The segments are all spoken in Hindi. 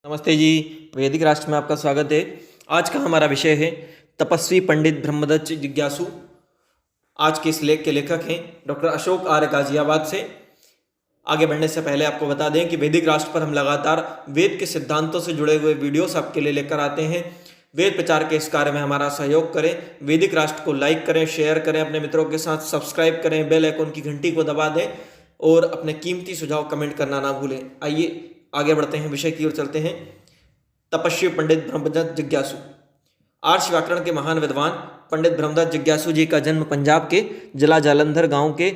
नमस्ते जी। वैदिक राष्ट्र में आपका स्वागत है। आज का हमारा विषय है तपस्वी पंडित ब्रह्मदत्त जिज्ञासु। आज के इस लेख के लेखक हैं डॉक्टर अशोक आर्य गाजियाबाद से। आगे बढ़ने से पहले आपको बता दें कि वैदिक राष्ट्र पर हम लगातार वेद के सिद्धांतों से जुड़े हुए वीडियोस आपके लिए लेकर आते हैं। वेद प्रचार के इस कार्य में हमारा सहयोग करें। वैदिक राष्ट्र को लाइक करें, शेयर करें, अपने मित्रों के साथ सब्सक्राइब करें, बेल आइकन की घंटी को दबा दें और अपने कीमती सुझाव कमेंट करना ना भूलें। आइए आगे बढ़ते हैं, विषय की ओर चलते हैं। तपस्वी पंडित ब्रह्मदत्त जिज्ञासु। आर्ष व्याकरण के महान विद्वान पंडित ब्रह्मदत्त जिज्ञासु जी का जन्म पंजाब के जिला जालंधर गांव के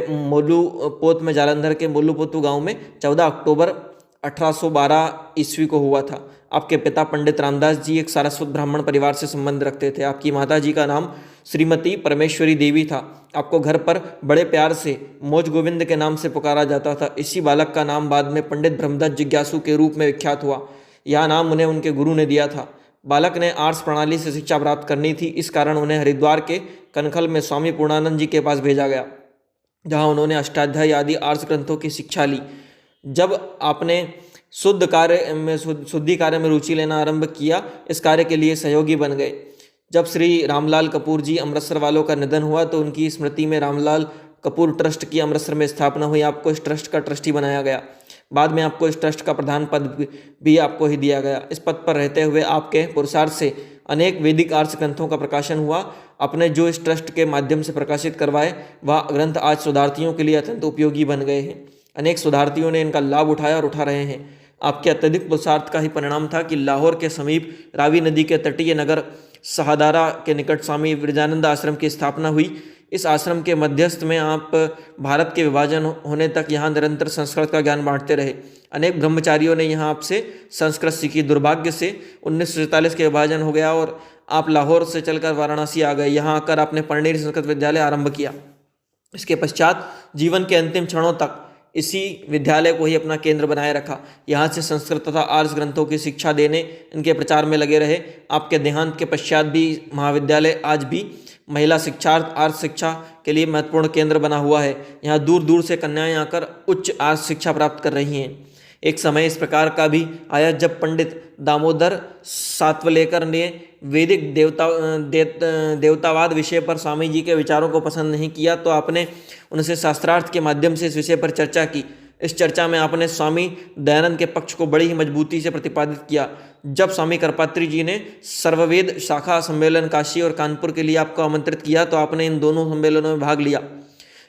मोलूपोत में जालंधर के मोलूपोतू गांव में 14 अक्टूबर 1812 ईस्वी को हुआ था। आपके पिता पंडित रामदास जी एक सारस्वत ब्राह्मण परिवार से संबंध रखते थे। आपकी माता जी का नाम श्रीमती परमेश्वरी देवी था। आपको घर पर बड़े प्यार से मौज गोविंद के नाम से पुकारा जाता था। इसी बालक का नाम बाद में पंडित ब्रह्मदत्त जिज्ञासु के रूप में विख्यात हुआ। यह नाम उन्हें उनके गुरु ने दिया था। बालक ने आर्ष प्रणाली से शिक्षा प्राप्त करनी थी, इस कारण उन्हें हरिद्वार के कनखल में स्वामी पूर्णानंद जी के पास भेजा गया, जहां उन्होंने अष्टाध्यायी आदि आर्ष ग्रंथों की शिक्षा ली। जब आपने शुद्धि कार्य में रुचि लेना आरंभ किया, इस कार्य के लिए सहयोगी बन गए। जब श्री रामलाल कपूर जी अमृतसर वालों का निधन हुआ तो उनकी स्मृति में रामलाल कपूर ट्रस्ट की अमृतसर में स्थापना हुई। आपको इस ट्रस्ट का ट्रस्टी बनाया गया। बाद में आपको इस ट्रस्ट का प्रधान पद भी आपको ही दिया गया। इस पद पर रहते हुए आपके पुरुषार्थ से अनेक वैदिक आर्ष ग्रंथों का प्रकाशन हुआ। अपने जो इस ट्रस्ट के माध्यम से प्रकाशित करवाए वह ग्रंथ आज शोधार्थियों के लिए अत्यंत उपयोगी बन गए हैं। अनेक शोधार्थियों ने इनका लाभ उठाया और उठा रहे हैं। आपके अत्यधिक पुरुषार्थ का ही परिणाम था कि लाहौर के समीप रावी नदी के तटीय नगर शहादारा के निकट स्वामी विरजानंद आश्रम की स्थापना हुई। इस आश्रम के मध्यस्थ में आप भारत के विभाजन होने तक यहाँ निरंतर संस्कृत का ज्ञान बांटते रहे। अनेक ब्रह्मचारियों ने यहाँ आपसे संस्कृत सीखी। दुर्भाग्य से 1947 के विभाजन हो गया और आप लाहौर से चलकर वाराणसी आ गए। यहाँ आकर आपने परनेरी संस्कृत विद्यालय आरंभ किया। इसके पश्चात जीवन के अंतिम क्षणों तक इसी विद्यालय को ही अपना केंद्र बनाए रखा। यहाँ से संस्कृत तथा आर्ष ग्रंथों की शिक्षा देने, इनके प्रचार में लगे रहे। आपके देहांत के पश्चात भी महाविद्यालय आज भी महिला शिक्षार्थ आर्ष शिक्षा के लिए महत्वपूर्ण केंद्र बना हुआ है। यहाँ दूर दूर से कन्याएं आकर उच्च आर्ष शिक्षा प्राप्त कर रही हैं। एक समय इस प्रकार का भी आया जब पंडित दामोदर सातवलेकर ने वैदिक देवतावाद विषय पर स्वामी जी के विचारों को पसंद नहीं किया, तो आपने उनसे शास्त्रार्थ के माध्यम से इस विषय पर चर्चा की। इस चर्चा में आपने स्वामी दयानंद के पक्ष को बड़ी ही मजबूती से प्रतिपादित किया। जब स्वामी करपात्री जी ने सर्ववेद शाखा सम्मेलन काशी और कानपुर के लिए आपको आमंत्रित किया तो आपने इन दोनों सम्मेलनों में भाग लिया।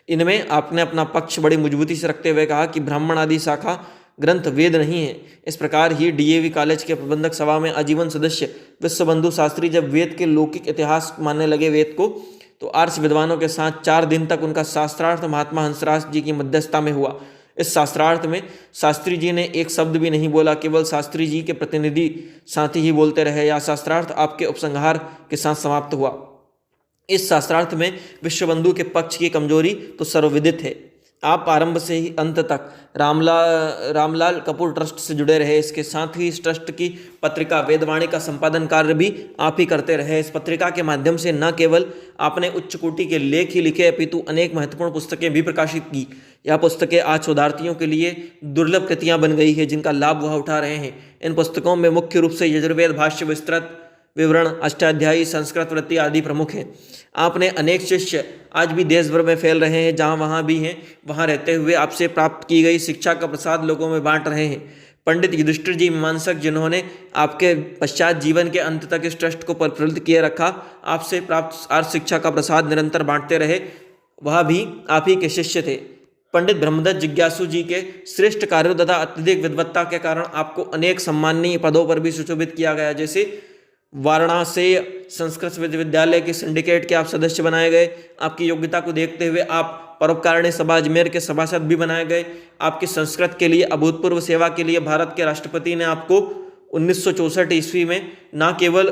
इनमें आपने अपना पक्ष बड़ी मजबूती से रखते हुए कहा कि ब्राह्मण आदि शाखा ग्रंथ वेद नहीं है। इस प्रकार ही डीएवी कॉलेज के प्रबंधक सभा में आजीवन सदस्य विश्वबंधु शास्त्री जब वेद के लौकिक इतिहास मानने लगे वेद को, तो आर्ष विद्वानों के साथ 4 दिन तक उनका शास्त्रार्थ महात्मा हंसराज जी की मध्यस्थता में हुआ। इस शास्त्रार्थ में शास्त्री जी ने एक शब्द भी नहीं बोला, केवल शास्त्री जी के प्रतिनिधि साथी ही बोलते रहे। या शास्त्रार्थ आपके उपसंहार के साथ समाप्त हुआ। इस शास्त्रार्थ में विश्वबंधु के पक्ष की कमजोरी तो सर्वविदित है। आप आरंभ से ही अंत तक रामलाल कपूर ट्रस्ट से जुड़े रहे। इसके साथ ही इस ट्रस्ट की पत्रिका वेदवाणी का संपादन कार्य भी आप ही करते रहे। इस पत्रिका के माध्यम से न केवल आपने उच्च कोटि के लेख ही लिखे अपितु अनेक महत्वपूर्ण पुस्तकें भी प्रकाशित की। यह पुस्तकें आज शोधार्थियों के लिए दुर्लभ कृतियां बन गई है, जिनका लाभ वह उठा रहे हैं। इन पुस्तकों में मुख्य रूप से यजुर्वेद भाष्य, विस्तृत विवरण, अष्टाध्यायी, संस्कृत वृत्ति आदि प्रमुख हैं। आपने अनेक शिष्य आज भी देश भर में फैल रहे हैं। जहाँ वहाँ भी हैं, वहाँ रहते हुए आपसे प्राप्त की गई शिक्षा का प्रसाद लोगों में बांट रहे हैं। पंडित युधिष्ठिर जी मीमांसक, जिन्होंने आपके पश्चात जीवन के अंत तक इस ट्रस्ट को प्रफुल्लित किए रखा, आपसे प्राप्त आर्ष शिक्षा का प्रसाद निरंतर बांटते रहे, वह भी आप ही के शिष्य थे। पंडित ब्रह्मदत्त जिज्ञासु जी के श्रेष्ठ कार्यों तथा अत्यधिक विद्वत्ता के कारण आपको अनेक सम्माननीय पदों पर भी सुशोभित किया गया। जैसे वाराणसी संस्कृत विश्वविद्यालय के सिंडिकेट के आप सदस्य बनाए गए। आपकी योग्यता को देखते हुए आप परोपकारिणी सभा अजमेर के सभासद भी बनाए गए। आपकी संस्कृत के लिए अभूतपूर्व सेवा के लिए भारत के राष्ट्रपति ने आपको 1964 ईस्वी में न केवल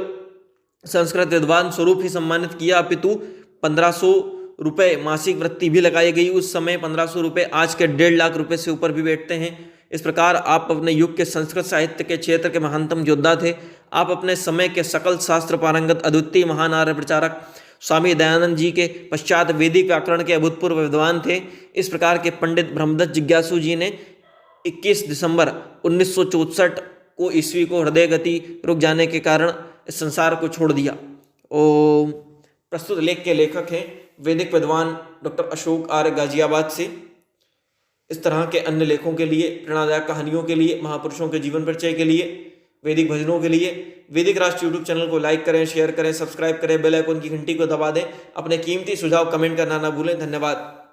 संस्कृत विद्वान स्वरूप ही सम्मानित किया, अपितु 1500 रुपये मासिक वृत्ति भी लगाई गई। उस समय 1500 रुपये आज के 1.5 लाख रुपए से ऊपर भी बैठते हैं। इस प्रकार आप अपने युग के संस्कृत साहित्य के क्षेत्र के महानतम योद्धा थे। आप अपने समय के सकल शास्त्र पारंगत अद्वितीय महान आर्य प्रचारक स्वामी दयानंद जी के पश्चात वैदिक व्याकरण के अभूतपूर्व विद्वान थे। इस प्रकार के पंडित ब्रह्मदत्त जिज्ञासु जी ने 21 दिसंबर 1964 को ईस्वी को हृदय गति रुक जाने के कारण इस संसार को छोड़ दिया। और प्रस्तुत लेख के लेखक हैं वैदिक विद्वान डॉक्टर अशोक आर्य गाजियाबाद से। इस तरह के अन्य लेखों के लिए, प्रेरणादायक कहानियों के लिए, महापुरुषों के जीवन परिचय के लिए, वैदिक भजनों के लिए वैदिक राष्ट्र यूट्यूब चैनल को लाइक करें, शेयर करें, सब्सक्राइब करें, बेल आइकन की घंटी को दबा दें। अपने कीमती सुझाव कमेंट करना ना भूलें। धन्यवाद।